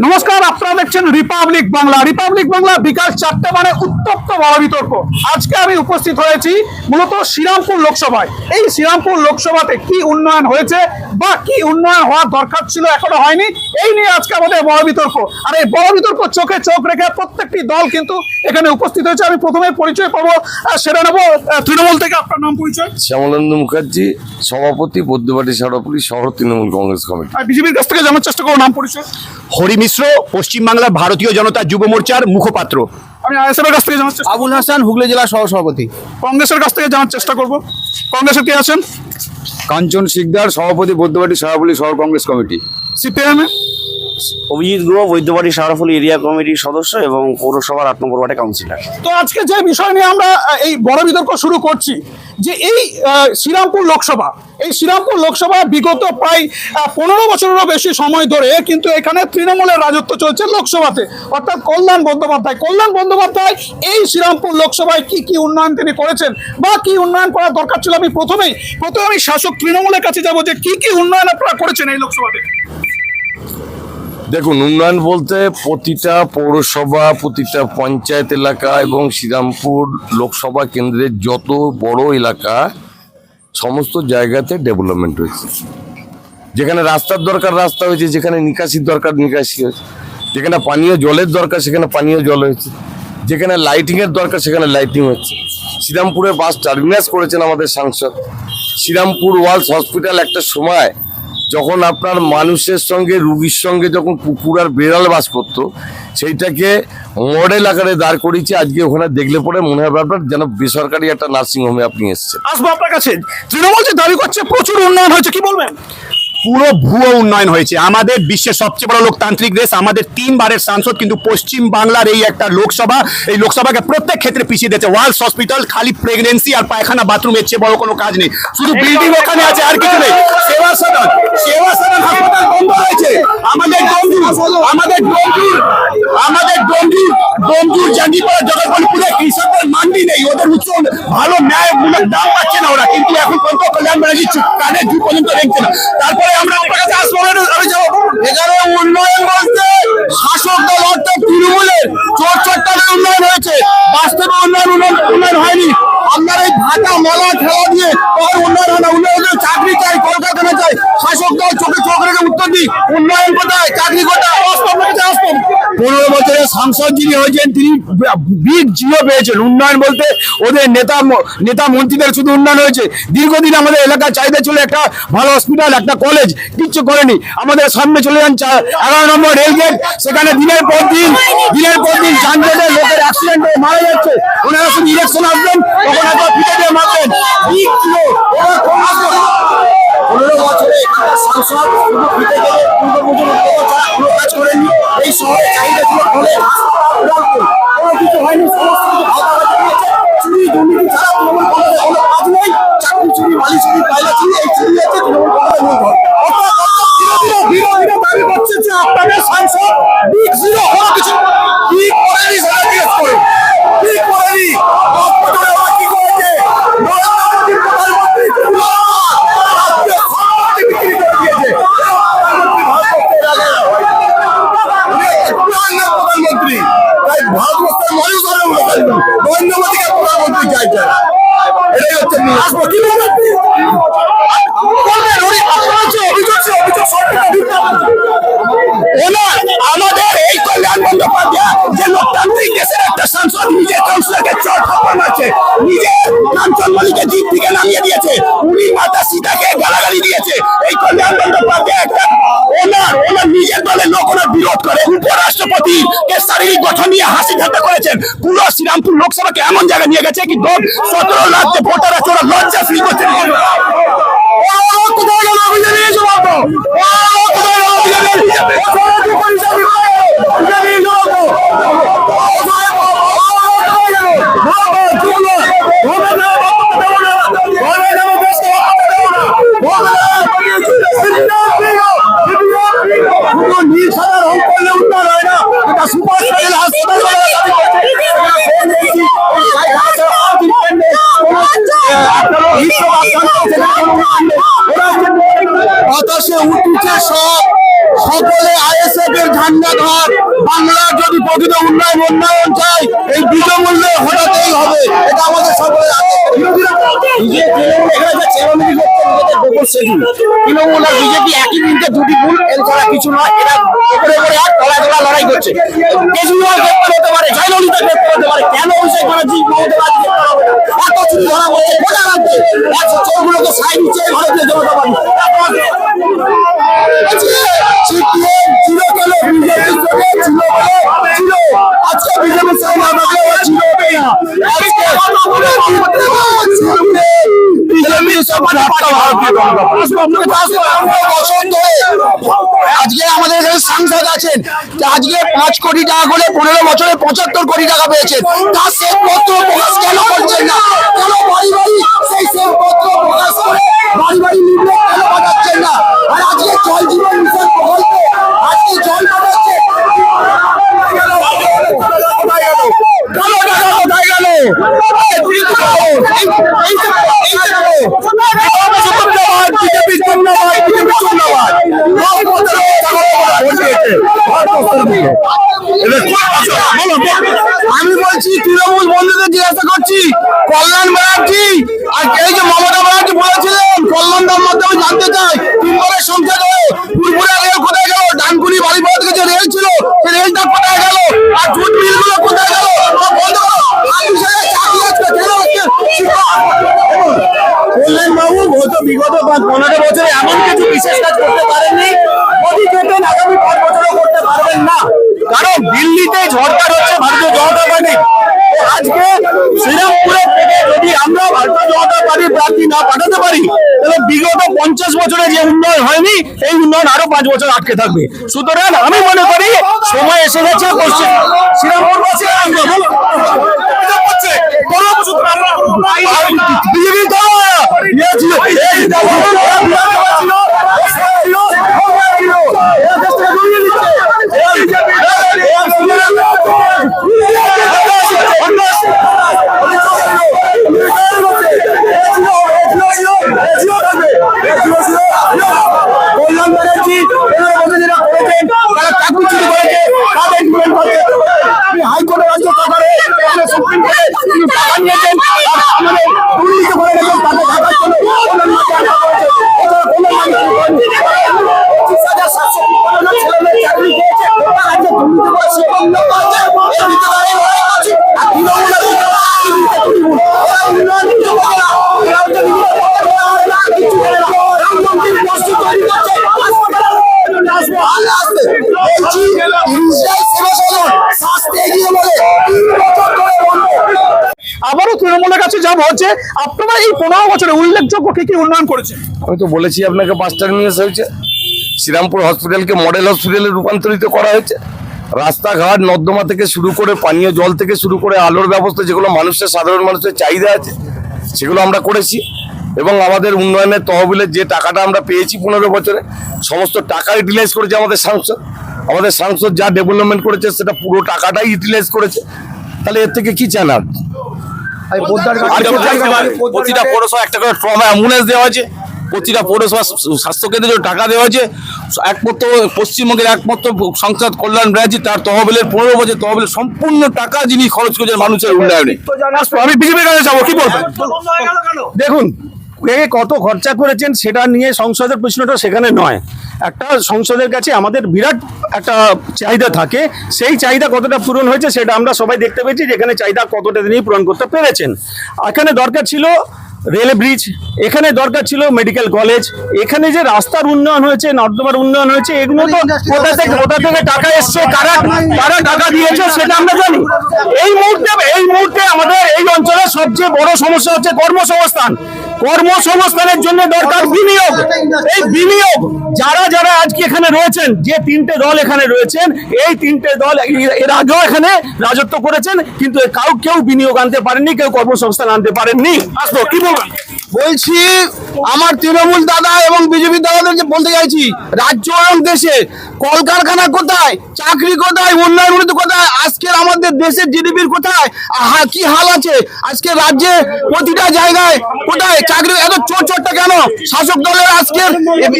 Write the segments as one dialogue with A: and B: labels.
A: নমস্কার, আপনারা দেখছেন রিপাবলিক বাংলা। রিপাবলিক বাংলা বিকাল 4টে মানে উত্তপ্ত বড় বিতর্ক। আজকে আমি উপস্থিত হয়েছি মূলত শ্রীরামপুর লোকসভায়। এই শ্রীরামপুর লোকসভাতে কি উন্নয়ন হয়েছে বা কি উন্নয়ন হওয়ার দরকার ছিল এখনো হয়নি, এই নিয়ে আজকে আমাদের বড় বিতর্ক। আর এই বড় বিতর্ক চোখে চোখ রেখে প্রত্যেকটি দল কিন্তু এখানে উপস্থিত হয়েছে। আমি প্রথমে পরিচয় পাবো, সেটা নেবো তৃণমূল থেকে। আপনার নাম পরিচয়?
B: শ্যামলেন্দু মুখার্জি, সভাপতি, বৌদ্ধবাটি সারাপুরি শহর তৃণমূল কংগ্রেস কমিটি।
A: আর বিজেপির কাছ থেকে জানার চেষ্টা করবো, নাম পরিচয়?
C: হরি মিশ্র, পশ্চিমবাংলার ভারতীয় জনতা যুব মোর্চার মুখপাত্র।
A: আমি আইএসএফের কাছ থেকে জানার চেষ্টা।
D: আবুল হাসান, হুগলি জেলা সহসভাপতি।
A: কংগ্রেসের কাছ থেকে জানার চেষ্টা করবো, কংগ্রেসের কে আছেন?
B: কাঞ্চন শিকদার, সভাপতি, বৌদ্ধবাটি সারাপুরি শহর কংগ্রেস কমিটি।
A: সিপিএম এ
E: অভিজিৎ গুহ, বৈদ্যবাড়ি সারাফুলি এরিয়া কমিটির সদস্য এবং পৌরসভার 8 নম্বর ওয়ার্ডে কাউন্সিলর।
A: তো আজকে যে বিষয় নিয়ে আমরা এই বড় বিতর্ক শুরু করছি, যে এই শ্রীরামপুর লোকসভা, এই শ্রীরামপুর লোকসভা বিগত প্রায় 15 বছরেরও বেশি সময় ধরে কিন্তু এখানে তৃণমূলের রাজত্ব চলছে লোকসভাতে, অর্থাৎ কল্যাণ বন্দ্যোপাধ্যায় এই শ্রীরামপুর লোকসভায় কি কি উন্নয়ন তিনি করেছেন বা কি উন্নয়ন করার দরকার ছিল। আমি প্রথমেই শাসক তৃণমূলের কাছে যাব, যে কি কি উন্নয়ন আপনারা করেছেন এই লোকসভাতে।
B: দেখুন, উন্নয়ন বলতে প্রতিটা পৌরসভা, প্রতিটা পঞ্চায়েত এলাকা এবং শ্রীরামপুর লোকসভা কেন্দ্রের যত বড় এলাকা সমস্ত জায়গাতে ডেভেলপমেন্ট হয়েছে। যেখানে রাস্তার দরকার রাস্তা হয়েছে, যেখানে নিকাশির দরকার নিকাশি হয়েছে, যেখানে পানীয় জলের দরকার সেখানে পানীয় জল হয়েছে, যেখানে লাইটিংয়ের দরকার সেখানে লাইটিং হচ্ছে। শ্রীরামপুরে বাস টার্মিনাস করেছেন আমাদের সাংসদ। শ্রীরামপুর ওয়ার্ল্ড হসপিটাল একটা সময় যখন আপনার মানুষের সঙ্গে, রুগীর সঙ্গে যখন কুকুর আর বেড়াল বাস করতো, সেইটাকে মডেল আকারে দাঁড় করিয়েছে। আজকে ওখানে দেখলে পরে মনে হবে আপনার যেন বেসরকারি একটা নার্সিংহোমে আপনি এসেছেন।
A: আসবো আপনার কাছে। তৃণমূল যে দাবি করছে প্রচুর উন্নয়ন হয়েছে, কি বলবেন?
C: পুরো ভুয়ো উন্নয়ন হয়েছে। আমাদের বিশ্বের সবচেয়ে বড় লোকতান্ত্রিক দেশ, আমাদের 3 বারের সাংসদ কিন্তু পশ্চিম বাংলার এই একটা লোকসভা, এই লোকসভাকে প্রত্যেক ক্ষেত্রে পিছিয়ে দিয়েছে। ওয়ার্ল্ড হসপিটাল খালি প্রেগনেন্সি আর পায়খানা বাথরুমের চেয়ে বড় কোনো কাজ নেই, শুধু বিল্ডিং ওখানে আছে আর কিছু নেই। সেবা সদন হাসপাতাল বন্ধ হয়েছে। ডোমজুর জাঙ্গিপাড়া জগৎবল্লভপুরে কৃষকদের মান্ডি নেই, ওদের উচ্চ ভালো ন্যায়মূলক দাম পাচ্ছে না ওরা, কিন্তু এখন পর্যন্ত কল্যাণ ব্যানার্জি কানে জু পর্যন্ত দেখছে না। তারপরে আমরা আপনার কাছে আসবো, আমি যাবো। এখানে উন্নয়ন বলতে শাসক দল অর্থাৎ তৃণমূলের চোরচট্টারের উন্নয়ন হয়েছে, বাস্তবে উন্নয়ন হয়নি। আপনার এই ভাটা মলা ঠেলা দিয়ে উন্নয়ন হয় না। উন্নয়নের চাকরি চাই, কলকারখানা চাই। শাসক দল চোখে চোখ রেখে উত্তর দিই, উন্নয়ন কোথায়, চাকরি কোথায়?
D: 15 বছরের সাংসদ যিনি হয়েছেন তিনি বিগ জিও পেয়েছেন। উন্নয়ন বলতে ওদের নেতা মন্ত্রীদের শুধু উন্নয়ন হয়েছে। দীর্ঘদিন আমাদের এলাকার চাহিদা ছিল একটা ভালো হসপিটাল, একটা কলেজ, কিচ্ছু করেনি। আমাদের সামনে চলে যান 11 নম্বর রেলগেট, সেখানে দিনের পর দিন যানজটে লোকের অ্যাক্সিডেন্ট হয়ে মারা যাচ্ছে। ওনারা শুধু ইলেকশন আসবেন তখন একবার পিঠে দিয়ে মারবেন। বিগ জিও 15 বছরে এখানকার সাংসদ শুধু পিঠে গেলে পূর্বপুরুষ ছাড়া কোনো কাজ করেননি। এই শহরে চাহিদা ছিল কলেজ, কোনো কিছু হয়নি। সমস্ত কিছু ভাগাভাগি দিয়েছে। চুরি দুর্নীতি ছাড়া তৃণমূল কংগ্রেসের কোনো কাজ নেই। চাকরি চুরি, বালি চুরি, কয়লা চুরি, এই চুরি হচ্ছে তৃণমূল কংগ্রেসের মূল ধর্ম। বিরোধীরা দাবি করছে যে আপনাদের সাংসদ বিগ জিরো, কোনো কিছু কি করেনি সেটা জিজ্ঞেস করে। কি করেনি, কি করেছে? নরেন্দ্র মোদী প্রধানমন্ত্রী বিক্রি করে দিয়েছে। প্রধানমন্ত্রী তাই ভারতবর্ষের মানুষ নরেন্দ্র মোদীকে প্রধানমন্ত্রী চাইছে। এটাই হচ্ছে আমাদের এই কল্যাণ বন্দ্যোপাধ্যায় যে লোকতান্ত্রিক দেশের একটা সাংসদ, নিজের কাউন্সিলরকে চোট থাপ্পড় মারছে, নিজে কাঞ্চন মল্লিককে জিপ থেকে নামিয়ে দিয়েছে, উনি মাতা সীতাকে গালাগালি দিয়েছে। এই কল্যাণ বন্দ্যোপাধ্যায় একটা ওনার নিজের দলের লোক ওনার বিরোধ করে উপরাষ্ট্রপতিকে শারীরিক গঠন নিয়ে হাসি ঠাট্টা করেছেন। পুরো শ্রীরামপুর লোকসভাকে এমন জায়গায় নিয়ে গেছে কি 17 লাখ যে ভোটার আছে ওরা লজ্জা ফিল করছে। বাতাসে উঠছে সব, সকলে
C: ঝান্ডাধার বাংলার যদি প্রকৃত উন্নয়ন চাই এই বিনামূল্যে হঠাৎই হবে, এটা আমাদের সকলের তৃণমূল আর বিজেপি একই দিনকে দুটি ভুল, এর ছাড়া কিছু নয়। এরা উপরে উপরে এক তলায় তলায় লড়াই করছে। কেজরিওয়াল গ্রেপ্তার হতে পারে, জয়ললিতা গ্রেপ্তার হতে পারে, কেন অভিষেক ব্যানার্জি মমতা ব্যানার্জি গ্রেপ্তার হবে না? এত চুরি ধরা পড়ছে গোটা রাজ্যে, একশো চোরগুলোকে সাই দিচ্ছে ভারতীয় জনতা পার্টি। সিপিএম ছিল কেন, বিজেপি ছিল ছিল, আজকে বিজেপি সাই না থাকলে ও ছিল না। আজকে বিজেপি সব আজকে আমাদের এখানে সাংসদ আছেন, আজকে 5 কোটি টাকা করে 15 বছরে 75 কোটি টাকা পেয়েছেন, তার শ্বেতপত্র প্রকাশ কেন করছেন না? কেন বাড়ি বাড়ি সেই শ্বেতপত্র প্রকাশ করে বাড়ি বাড়ি নির্দেশ কেন পাঠাচ্ছেন না? আর আজকে জল জীবন মিশন প্রকল্প আজকে জল পাঠাচ্ছে, আমি বলছি তৃণমূল বন্ধুদের জিজ্ঞাসা করছি, কল্যাণ ব্যানার্জি আর এই যে মমতা ব্যানার্জি বলেছিলেন কল্যাণ দাম মাধ্যমে জানতে চাই 3 বারের সংখ্যা ধরে পুরপুরা রেল কোথায় গেল? ডানকুনি বাড়িপাড়া থেকে যে রেল ছিল সেই রেলটা কোথায় গেল? আর জুট মিলগুলো কোথায় গেল? কল্যাণ বাবু বিগত 15 বছরে এমন কিছু বিশেষ কাজ করতে পারেননি, মোদী যেতেন আগামী 5 বছরও করতে পারবেন না, কারণ দিল্লিতে ঝড়কার হচ্ছে ভারতীয় জনতা পার্টি। আজকে শ্রীরামপুরে থেকে যদি আমরা ভারতীয় জনতা পার্টির প্রার্থী না পাঠাতে পারি, তাহলে বিগত 50 বছরে যে উন্নয়ন হয়নি এই উন্নয়ন আরো 5 বছর আটকে থাকবে। সুতরাং আমি মনে করি সময় এসে গেছে শ্রীরামপুর কল্যাণ ব্যানার্জি হাইকোর্টে রাজ্য সরকারে সুপ্রিম কোর্টে টাকা নিয়েছেন, আমাদের দুর্নীতি করে রেখেছেন, তাকে ঢাকার জন্য চাকরি পেয়েছে রাজ্যে দুর্নীতি করে সে বন্ধ করছে।
A: আবারও তৃণমূলের কাছে যাবো, হচ্ছে আপনারা এই 15 বছরে উল্লেখযোগ্য কি কি উন্নয়ন করেছেন?
B: আমি তো বলেছি আপনাকে 5 টার্মিনাস হয়েছে, শ্রীরামপুর হসপিটালকে মডেল হসপিটালে রূপান্তরিত করা হয়েছে, রাস্তাঘাট নর্দমা থেকে শুরু করে পানীয় জল থেকে শুরু করে আলোর ব্যবস্থা, যেগুলো মানুষের সাধারণ মানুষের চাহিদা আছে সেগুলো আমরা করেছি। এবং আমাদের উন্নয়নের তহবিলের যে টাকাটা আমরা পেয়েছি 15 বছরে সমস্ত টাকা ইউটিলাইজ করেছে আমাদের সাংসদ যা ডেভেলপমেন্ট করেছে সেটা পুরো টাকাটাই ইউটিলাইজ করেছে। তাহলে এর থেকে কি চান আর?
C: প্রতিটা পৌরসভা একটা করে ট্রমা অ্যাম্বুলেন্স দেওয়া হয়েছে, প্রতিটা পৌরসভা স্বাস্থ্যকেন্দ্রে যে টাকা দেওয়া হয়েছে, একমাত্র পশ্চিমবঙ্গের একমাত্র সাংসদ কল্যাণ ব্যানার্জি তার তহবিলের 15 বছর তহবিলের সম্পূর্ণ টাকা যিনি খরচ করেছেন মানুষের উন্নয়নে।
A: আমি বিজেপির কাছে যাবো, কি বলবেন?
F: দেখুন কত খরচা করেছেন সেটা নিয়ে সংসদের প্রশ্নটা সেখানে নয়। একটা সংসদের কাছে আমাদের বিরাট একটা চাহিদা থাকে, সেই চাহিদা কতটা পূরণ হয়েছে সেটা আমরা সবাই দেখতে পেয়েছি, যেখানে চাহিদা কতটা তিনি পূরণ করতে পেরেছেন। এখানে দরকার ছিল রেল ব্রিজ, এখানে দরকার ছিল মেডিকেল কলেজ, এখানে যে রাস্তার উন্নয়ন হয়েছে, নর্দমার উন্নয়ন হয়েছে, এগুলো তো কোথা থেকে টাকা এসছে, কারা টাকা দিয়েছে সেটা আমরা জানি। এই মুহূর্তে আমাদের এই অঞ্চলের সবচেয়ে বড় সমস্যা হচ্ছে কর্মসংস্থানের জন্য দরকার বিনিয়োগ। এই বিনিয়োগ যারা আজকে এখানে রয়েছেন, যে 3টে দল এখানে রয়েছেন, এই 3টে দল এর আগেও এখানে রাজত্ব করেছেন, কিন্তু কেউ বিনিয়োগ আনতে পারেননি, কেউ কর্মসংস্থান আনতে পারেননি। আসতো কি বলবেন?
C: বলছি আমার তৃণমূল দাদা এবং বিজেপি দাদাদেরকে বলতে চাইছি, রাজ্য এবং দেশে কলকারখানা কোথায়, চাকরি কোথায়, উন্নয়ন কোথায়, আজকের আমাদের দেশের জিডিপির কোথায় কি হাল আছে? আজকে রাজ্যে প্রতিটা জায়গায় কোথায় চাকরি? এত চোরটা কেন? শাসক দলের আজকের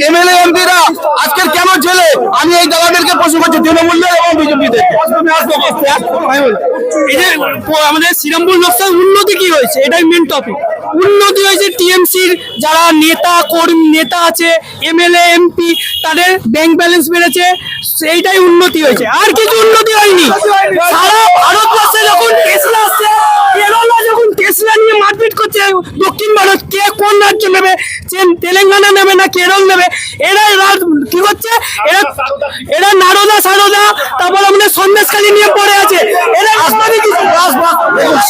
C: এমএলএ এমপিরা আজকের কেন জেলে? আমি এই দাদাদেরকে প্রশ্ন করছি, তৃণমূলদের এবং বিজেপিদের।
D: এই যে আমাদের শ্রীরামপুর লোকসভার উন্নতি কি হয়েছে, এটাই মেন টপিক। উন্নতি হয়েছে টিএমসির যারা নেতা আছে, এমএলএ এমপি, তাদের ব্যাংক ব্যালেন্স বেড়েছে, সেইটাই উন্নতি হয়েছে, আর কিছু উন্নতি হয়নি। সারা ভারতবর্ষে যখন টেসলা আসছে, কেরলা যখন টেসলা নিয়ে মারপিট করছে, দক্ষিণ ভারত কে কোন রাজ্য নেবে, তেলেঙ্গানা নেবে না কেরল নেবে, এরা কি করছে, এরা নারদা সারদা, তারপর আমাদের সন্দেশখালী নিয়ে পড়ে আছে, এরা আসবাদী কিছু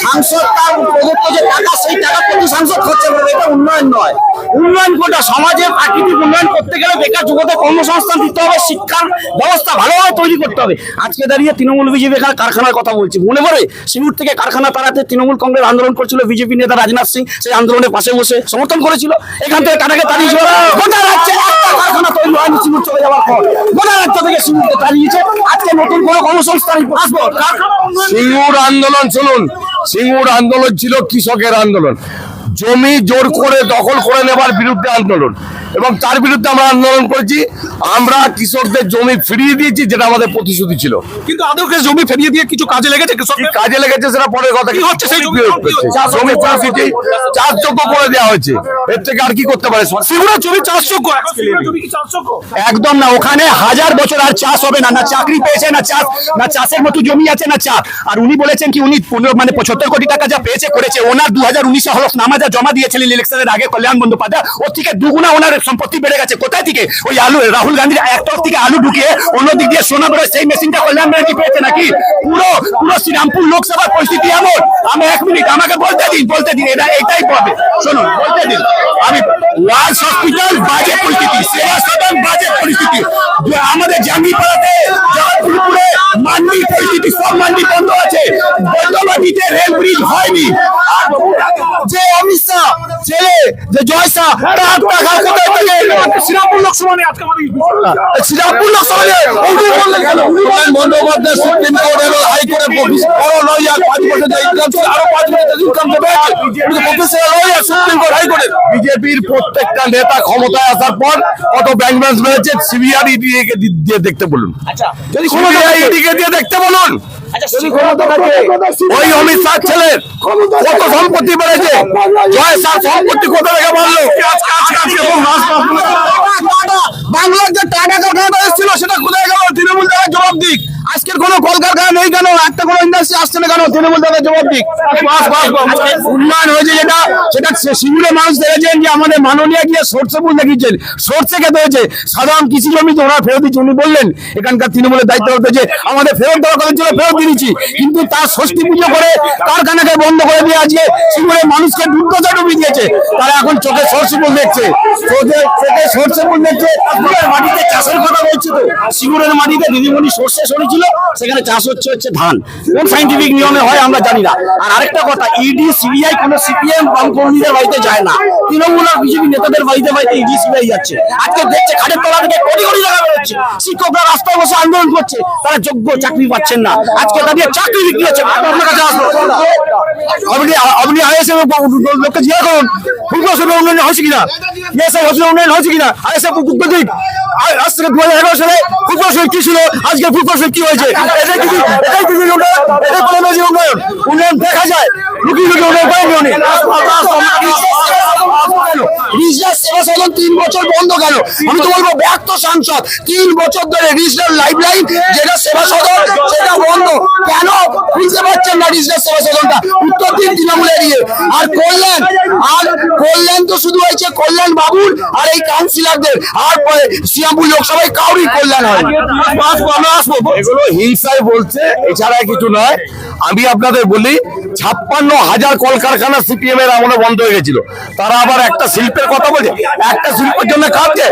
C: সাংসদ তার প্রদত্ত যে টাকা, সেই টাকা প্রতি সাংসদ খরচা করবে, এটা উন্নয়ন নয়। উন্নয়ন কোটা সমাজের প্রাকৃতিক উন্নয়ন করতে গেলে বেকার যুবকদের কর্মসংস্থান দিতে হবে, শিক্ষার ব্যবস্থা ভালোভাবে তৈরি করতে হবে। আজকে দাঁড়িয়ে তৃণমূল বিজেপি এখানে কারখানার কথা বলছি, মনে পড়ে সিঙ্গুর থেকে কারখানা তাড়াতে তৃণমূল কংগ্রেস আন্দোলন করছিল, বিজেপি নেতা রাজনাথ সিং সেই আন্দোলনের পাশে বসে সমর্থন করেছিল। এখান থেকে টাটাকে তাড়িয়েছিল, গোটা রাজ্যে একটা কারখানা তৈরি হয়নি সিঙ্গুর চলে যাওয়ার পর, গোটা রাজ্য থেকে সিঙ্গুরকে তাড়িয়েছে। আজকে নতুন কোনো কর্মসংস্থান আসবো,
B: সিঙ্গুর আন্দোলন শুনুন, সিঙ্গুর আন্দোলন ছিল কৃষকের আন্দোলন, জমি জোর করে দখল করে নেবার বিরুদ্ধে আন্দোলন, এবং তার বিরুদ্ধে আমরা আন্দোলন করেছি। আমরা কৃষকদের জমি ফিরিয়ে দিয়েছি, যেটা আমাদের প্রতিশ্রুতি ছিল।
A: কিন্তু আদৌকে জমি ফিরিয়ে দিয়ে কিছু কাজে লেগেছে
B: কি
A: কৃষকদের?
B: কাজে লেগেছে সেটা পরের কথা।
A: কি হচ্ছে সেই জমি?
B: জমি পরিস্থিতি চাষযোগ্য করে দেওয়া হয়েছে, এর থেকে আর কি করতে পারে?
A: সিঙ্গুরের জমি চাষযোগ্য, সিঙ্গুরের জমি কি চাষযোগ্য?
C: একদম না। ওখানে 1000 বছর আর চাষ হবে না, না চাকরি পেয়েছে, না চাষের মতো জমি আছে, না চাষ। আর উনি বলেছেন কি উনি 75 কোটি টাকা যা পেয়েছে করেছে। ওনার 2019 হলফনামা যা জমা দিয়েছিলেন ইলেকশনের আগে কল্যাণ বন্দ্যোপাধ্যায়, ওর থেকে দুগুণা ওনার সম্পত্তি বেড়ে গেছে। কোথায় থেকে? ওই আলু, রাহুল গান্ধীর এক তরফ থেকে আলু ঢুকিয়ে অন্য দিক দিয়ে সোনা বেরোয়, সেই মেশিনটা কল্যাণ ব্যানার্জি পেয়েছে নাকি? পুরো শ্রীরামপুর লোকসভার পরিস্থিতি এমন। আমি 1 মিনিট, আমাকে বলতে দিন, এটাই পাবে। শুনুন, বলতে দিন। আমি ওয়ার্ল্ড হসপিটাল বাজে পরিস্থিতি, সেবা সদন বাজে পরিস্থিতি, আমাদের জাঙ্গিপাড়াতে, জগৎপুরে মান্ডির পরিস্থিতি, সব মান্ডি বন্ধ আছে, বৈদ্যবাটিতে রেল ব্রিজ হয়নি। আর যে অমিত শাহ ছেলে, যে জয় শাহ, তার টাকা কোথায় থেকে?
A: শ্রীরামপুর লোকসভা নিয়ে আজকে আমাদের
C: শ্রীরামপুর লোকসভায় বন্দ্যোপাধ্যায় সুপ্রিম কোর্ট এবং হাইকোর্টে বড় লয়ার, 5 বছর ইনকাম ছিল, আরো 5 বছর ইনকাম দেবে। প্রফেসর লয়ার সুপ্রিম কোর্ট হাইকোর্টে।
B: বিজেপির প্রত্যেকটা নেতা ক্ষমতায় আসার পর কত ব্যাংক ব্যালেন্স বেড়েছে, সিবিআই দিয়ে দেখতে বলুন,
C: যদি
B: সিবিআই দিয়ে দেখতে বলুন। ওই অমিত শাহ ছেলের কত সম্পত্তি বেড়েছে, জয় শাহ সম্পত্তি কোথা থেকে বাড়লো?
C: বাংলার যে টাকা কারখানা এসেছিল সেটা কোথায় গেল? তৃণমূল তারা জবাব দিক। আজকের কোনো কলকারখানা নেই কেন? একটা কোনো ইন্ডাস্ট্রি আসছে না কেন? তৃণমূল তারা জবাব দিক। উন্নয়ন হয়েছে সেটা সিঙ্গুরের মানুষ দেখেছেন যে আমাদের মাননীয় গিয়ে সরষে ফুল দেখিয়েছেন, সরষে খেতে হয়েছে। সাধারণ কৃষি জমিতে ওরা ফেরত দিচ্ছে। উনি বললেন এখানকার তৃণমূলের দায়িত্ব হতে যে আমাদের ফেরত দেওয়ার কথা ছিল, ফেরত দিয়েছি, কিন্তু তার ষষ্ঠী পুজো করে কারখানাকে বন্ধ করে দিয়ে আজকে সিঙ্গুরের মানুষকে দুর্দশা ডুবিয়ে দিয়েছে। তারা এখন চোখে সরষে ফুল দেখছে, চোখে সরষে ফুল দেখছে। মাটিতে চাষের কথা বলছে তো, সিঙ্গুরের মাটিতে দিদিমণি সরষে সরেছিল, সেখানে চাষ হচ্ছে ধান। কোন সাইন্টিফিক নিয়মে হয় আমরা জানি না। আর আরেকটা কথা, ইডি সিবিআই কোন সিপিএম বাম কর্মীদের বাড়িতে যায় না, তৃণমূল আর বিজেপি নেতাদের বাড়িতে ইডি সিবিআই যাচ্ছে। আজকে দেখছে খাটের তলা থেকে কোটি কোটি টাকা বেরোচ্ছে, শিক্ষকরা রাস্তায় বসে আন্দোলন করছে, তারা যোগ্য চাকরি পাচ্ছেন না। আজকে তাদের চাকরি বিক্রি হচ্ছে। আপনার কাছে আসবো, আপনি আইএসএ লোককে জিজ্ঞাসা করুন ফুলকোষের উন্নয়ন হয়েছে কিনা, উন্নয়ন হয়েছে কিনা। আইএসএ দিক আজ থেকে 2011 সালে ফুলকোষের কি ছিল, আজকে ফুলকোষের কি হয়েছে? উন্নয়ন দেখা যায়, লুকিয়ে উন্নয়ন করেনি উনি। সেবা সদন 3 বছর বন্ধ কেন? আমি তো বলবো ব্যর্থ সাংসদ। 3 বছর ধরে রিজনাল লাইফলাইন যেটা সেবা সদন সেটা বন্ধ কেন? বুঝতে পারছেন না রিজনাল সেবা সদনটা? উত্তর দিন তৃণমূলের ইয়ে। আর কল্যাণ তো শুধু হয়েছে কল্যাণ বাবুর আর এই কাউন্সিলরদের, আর শ্রীরামপুর লোকসভায় কাউরই কল্যাণ হয়।
B: এগুলো হিংসায় বলছে, এছাড়া কিছু নয়। আমি আপনাদের বলি 56,000 কলকারখানা সিপিএম এর আমলে বন্ধ হয়ে গেছিল। তারা আবার একটা শিল্পের কথা বলছে, একটা শিল্পের জন্য কাঁদছে।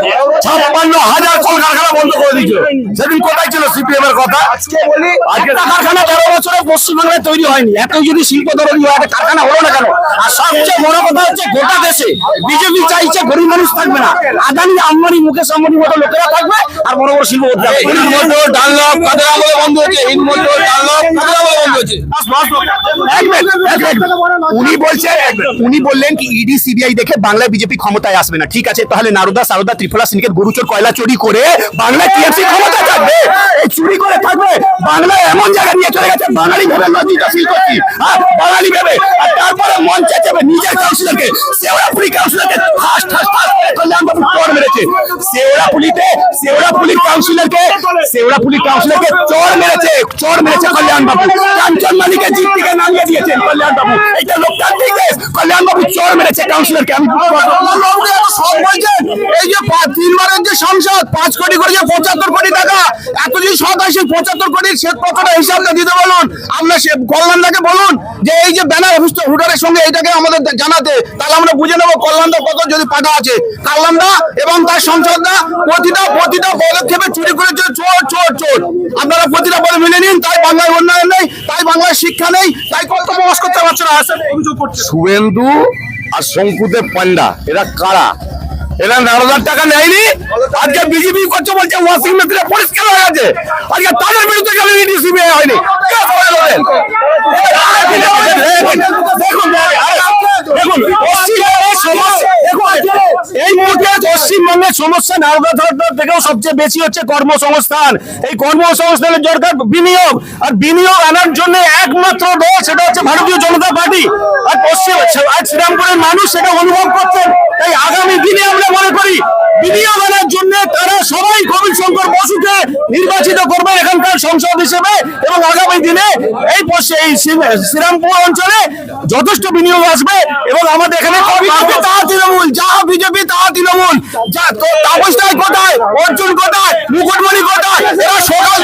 B: 56,000 কলকারখানা বন্ধ করে দিয়েছিল। সেদিন কোথায় ছিল সিপিএম এর কথা?
C: আজকে বলি একটা কারখানা 13 বছরে পশ্চিমবাংলায় তৈরি হয়নি। এত যদি শিল্প তৈরি হয়, একটা কারখানা হলো না কেন? আর সবচেয়ে বড় কথা হচ্ছে গোটা দেশে বিজেপি চাইছে গরিব মানুষ থাকবে না, আদানি আম্বানি মুকেশ আম্বানির মতো লোকেরা থাকবে, আর বড় বড় শিল্প
B: ডানলপ কাদের আমলে বন্ধ হয়েছে, হিন্দমন্ডল ডানলপ কাদের আমলে বন্ধ হয়েছে।
C: উনি বললেন কি ইডি সিবিআই দেখে বাংলায় বিজেপি ক্ষমতায় আসবে না। ঠিক আছে, তাহলে নারদা সারদা ত্রিফলা সিন্ডিকেট গরুচোর কয়লা চুরি করে বাংলায় টিএমসি ক্ষমতা থাকবে? এই চুরি করে বাংলা এমন জায়গা নিয়ে চলে গেছে, বাঙালি ভেবে লজ্জিত ফিল করছি, হ্যাঁ বাঙালি ভেবে। আর তারপরে মঞ্চে চেপে নিজের কাউন্সিলরকে, শেওড়াফুলি কাউন্সিলরকে ঠাস ঠাস ঠাস করে কল্যাণবাবু চোর মেরেছে। শেওড়াফুলির কাউন্সিলরকে চোর মেরেছে কল্যাণবাবু। কাঞ্চন মালিকের জিপ থেকে নামিয়ে দিয়েছেন কল্যাণবাবু। এটা লোকতান্ত্রিক দেশ, কল্যাণবাবু চোর মেরেছে কাউন্সিলরকে। আমি সব বলছেন, এই যে 3বারের যে সংসদ 5 কোটি করে যে 75 কোটি টাকা, এত যদি সৎ হয় সেই 75 কোটির শ্বেত পত্রটা হিসাবটা দিতে বলুন। আমরা সে কল্যাণদাকে বলুন যে এই যে ব্যানার হুডারের সঙ্গে এটাকে আমাদের জানাতে, তাহলে আমরা বুঝে নেবো কল্যাণদা কত যদি পাঠা আছে। কল্যাণদা এবং তার সংসদরা প্রতিটা পদক্ষেপে চুরি করেছে, চোর চোর চোর। আপনারা প্রতিটা পদে মিলে নিন, তাই বাংলায় উন্নয়ন নেই, তাই বাংলায় শিক্ষা নেই, তাই কত প্রকাশ করতে পারছে না। অভিযোগ করছে
B: শুভেন্দু আর শঙ্কুদেব পান্ডা এরা কারা? এরা 9,000 টাকা নেয়নি, আজকে বিজেপি করছে বলছে ওয়াশিং মেশিনে পরিষ্কার হয়ে গেছে। আজকে তাদের বিরুদ্ধে কেন ইডি সিবিআই হয়নি?
F: এই মুহূর্তে পশ্চিমবঙ্গের সমস্যা নারদাধার থেকেও সবচেয়ে বেশি হচ্ছে কর্মসংস্থান। এই কর্মসংস্থানের দরকার বিনিয়োগ, আর বিনিয়োগ আনার জন্য একমাত্র দল সেটা হচ্ছে ভারতীয় জনতা পার্টি। আর শ্রীরামপুরের মানুষ সেটা অনুভব করছেন। তাই আগামী দিনে আমরা মনে করি বিনিয়োগ আনার জন্য তারা সবাই কবির শঙ্কর বসুকে নির্বাচিত করবে এখানকার সংসদ হিসেবে, এবং আগামী দিনে এই শ্রীরামপুর অঞ্চলে যথেষ্ট বিনিয়োগ আসবে। এবং আমাদের এখানে তৃণমূল, যা বিজেপি তা তৃণমূল, যা তাপস রায় কোথায়, অর্জুন কোথায়, মুকুটমণি কোথায়, এরা সকাল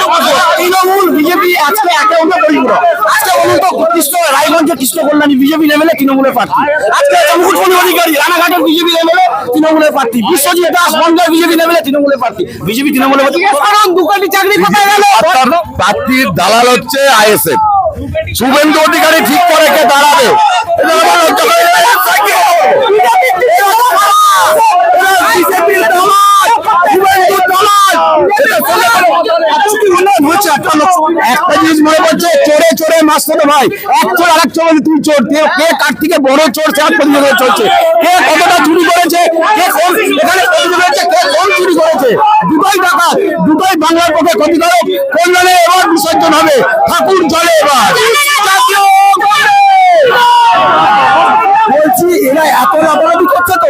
F: তৃণমূল বিজেপি আজকে একে অন্য পরিপূরক। আজকে বলুন তো কৃষ্ণ রায়গঞ্জে কৃষ্ণ কল্যাণী বিজেপি লেভেলে তৃণমূলের প্রার্থী, আজকে মুকুটমণি অধিকারী রানাঘাটের বিজেপি লেভেলে তৃণমূলের প্রার্থী, বিশ্বজিৎ দাস বনগাঁ বিজেপি লেভেলে তৃণমূলের প্রার্থী, বিজেপি তৃণমূলের দু কোটি চাকরি কোথায় গেল?
B: প্রার্থীর দালাল হচ্ছে আইএসএফ। শুভেন্দু অধিকারী ঠিক করে কে দাঁড়াবে?
C: একটা জিনিস মনে পড়ছে, চোরে চোরে মাছ তো ভাই, এক চোর আরেক চোর তুই চোর, কে কার থেকে বড় চোর সে প্রতিযোগিতা চলছে, কে কতটা চুরি করেছে, কে কোন এখানে প্রতিযোগিতা হচ্ছে, কে কোন চুরি করেছে। দুটোই টাকা, দুটোই বাংলার পক্ষে ক্ষতিকারক। কল্যাণে এবার বিসর্জন হবে, ঠাকুর জলে এবার। বলছি এরা এত লাফালাফি করছে তো,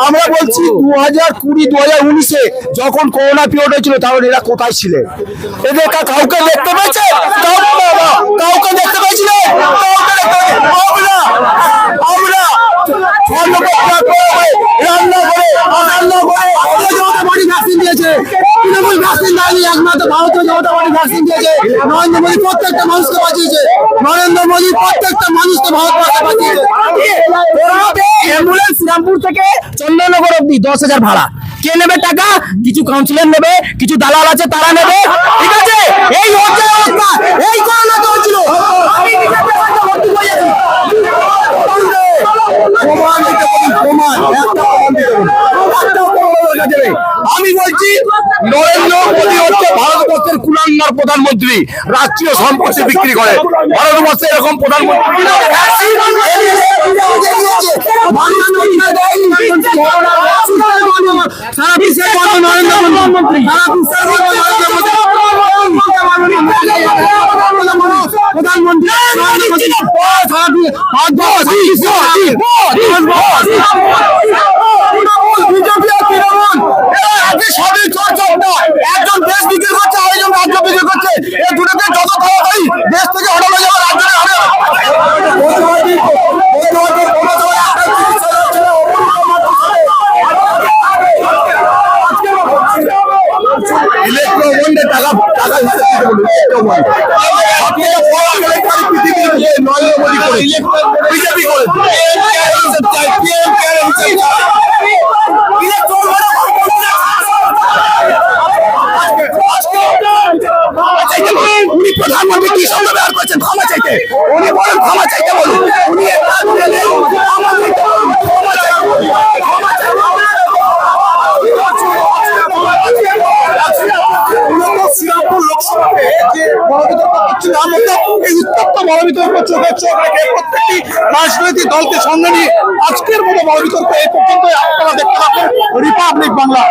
C: আমরা বলছি 2020-2019-এ যখন করোনা পিরিয়ড হয়েছিল তাহলে এরা কোথায় ছিলেন? এদের কাউকে দেখতে পেয়েছে? কাউকে দেখতে পেয়েছিলেন? আমরা রান্না করে ভ্যাকসিন দিয়েছে, তৃণমূল ভ্যাকসিন দেয়নি, একমাত্র ভারতীয় জনতা পার্টি ভ্যাকসিন দিয়েছে। নরেন্দ্র মোদী প্রত্যেকটা মানুষকে বাঁচিয়েছে, নরেন্দ্র মোদী প্রত্যেকটা মানুষকে ভারতবর্ষে বাঁচিয়েছে। অ্যাম্বুলেন্স শ্রীরামপুর থেকে চন্দননগর অব্দি 10,000 ভাড়া, কে নেবে টাকা? কিছু কাউন্সিলর নেবে, কিছু দালাল আছে তারা নেবে, ঠিক আছে? এই হচ্ছে অবস্থা, এই করোনা তো হচ্ছিল। আমি বলছি নরেন্দ্র মোদী হচ্ছে ভারতবর্ষের কুলাঙ্গার প্রধানমন্ত্রী, রাষ্ট্রীয় সম্পত্তি বিক্রি করে। ভারতবর্ষে এরকম প্রধানমন্ত্রী সারা বিশ্বের নরেন্দ্র মোদী, প্রধানমন্ত্রী বিজেপি আর তৃণমূল আগে সবই চর্চা। একজন দেশ বিক্রি করছে, আরেকজন রাজ্য বিক্রি করছে। এই দুটোকে যত খাওয়া হয় দেশ থেকে হটানো যাবে, রাজ্যে বিজেপি করে উনি প্রধানমন্ত্রী কি সঙ্গে ব্যবহার করছেন? ক্ষমা চাইতে উনি বলেন, ক্ষমা চাইতে বলুন। উনি শ্রীরামপুর লোকসভাতে যে বড়বিতর্ক হচ্ছিল, আমরা এই উত্তপ্ত বড়বিতর্ক চোখে চোখ রেখে প্রত্যেকটি রাজনৈতিক দলকে সঙ্গে নিয়ে আজকের মতো বড়বিতর্ক এই পর্যন্ত আপনারা দেখতে পাবেন রিপাবলিক বাংলা।